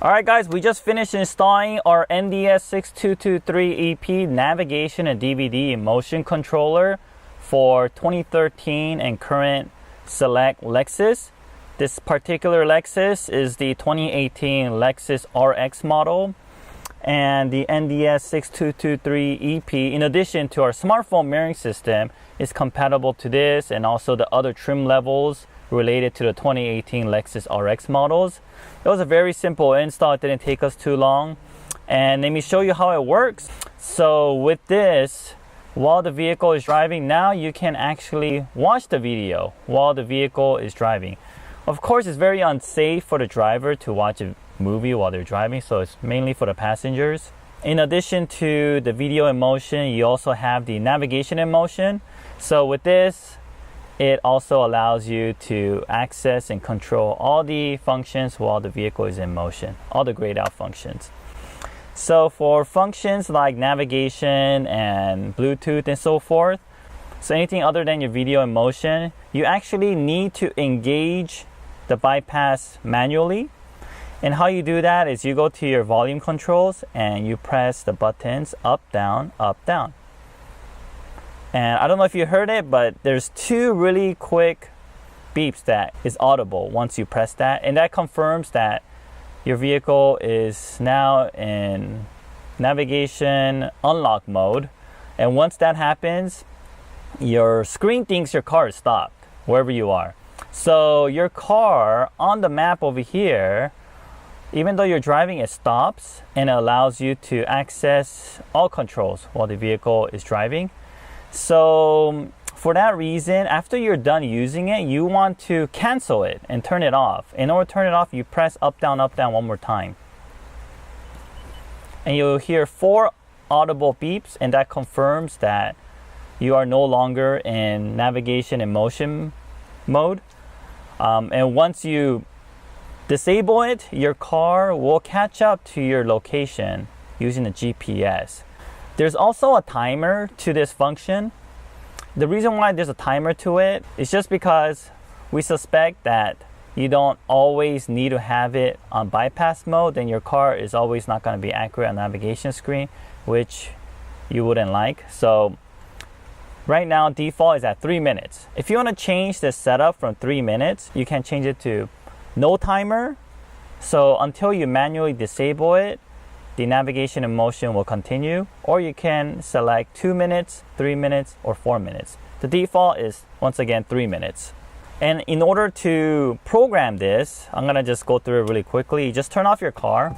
Alright guys, we just finished installing our NDS6223EP navigation and DVD motion controller for 2013 and current select Lexus. This particular Lexus is the 2018 Lexus RX model, and the NDS6223EP, in addition to our smartphone mirroring system, is compatible to this and also the other trim levels related to the 2018 Lexus RX models. It was a very simple install. It didn't take us too long. And let me show you how it works. So with this, while the vehicle is driving, now you can actually watch the video while the vehicle is driving. Of course, it's very unsafe for the driver to watch a movie while they're driving, so it's mainly for the passengers. In addition to the video in motion, you also have the navigation in motion. So with this, it also allows you to access and control all the functions while the vehicle is in motion, all the grayed out functions. So for functions like navigation and Bluetooth and so forth, so anything other than your video in motion, you actually need to engage the bypass manually. And how you do that is you go to your volume controls and you press the buttons up, down, up, down. And I don't know if you heard it, but there's two really quick beeps that is audible once you press that. And that confirms that your vehicle is now in navigation unlock mode. And once that happens, your screen thinks your car is stopped wherever you are. So your car on the map over here, even though you're driving, it stops and it allows you to access all controls while the vehicle is driving. So for that reason, after you're done using it, you want to cancel it and turn it off. In order to turn it off, you press up, down, one more time. And you'll hear 4 audible beeps, and that confirms that you are no longer in navigation and motion mode. And once you disable it, your car will catch up to your location using the GPS. There's also a timer to this function. The reason why there's a timer to it is just because we suspect that you don't always need to have it on bypass mode, then your car is always not going to be accurate on the navigation screen, which you wouldn't like. So right now default is at 3 minutes. If you want to change this setup from 3 minutes, you can change it to no timer. So until you manually disable it, the navigation and motion will continue, or you can select 2 minutes, 3 minutes, or 4 minutes. The default is, once again, 3 minutes. And in order to program this, I'm gonna just go through it really quickly. You just turn off your car.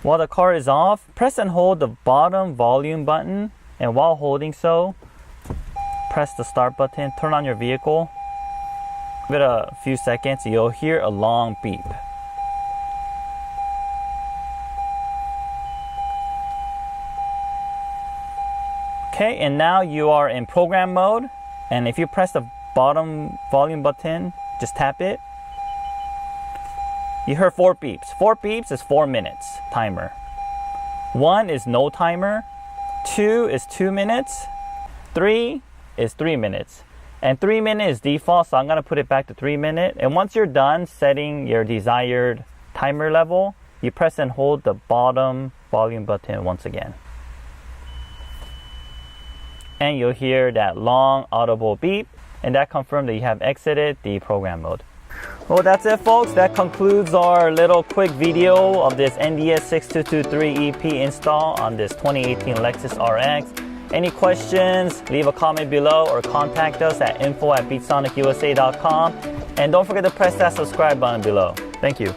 While the car is off, press and hold the bottom volume button, and while holding so, press the start button, turn on your vehicle. Give it a few seconds, you'll hear a long beep. Okay, and now you are in program mode, and if you press the bottom volume button, just tap it, you hear 4 beeps. 4 beeps is 4 minutes timer. 1 is no timer, 2 is 2 minutes, 3 is 3 minutes. And 3 minutes is default, so I'm gonna put it back to 3 minutes. And once you're done setting your desired timer level, you press and hold the bottom volume button once again. And you'll hear that long audible beep, and that confirms that you have exited the program mode. Well, that's it folks. That concludes our little quick video of this NDS6223EP install on this 2018 Lexus RX. Any questions, leave a comment below or contact us at info@beatsonicusa.com. And don't forget to press that subscribe button below. Thank you.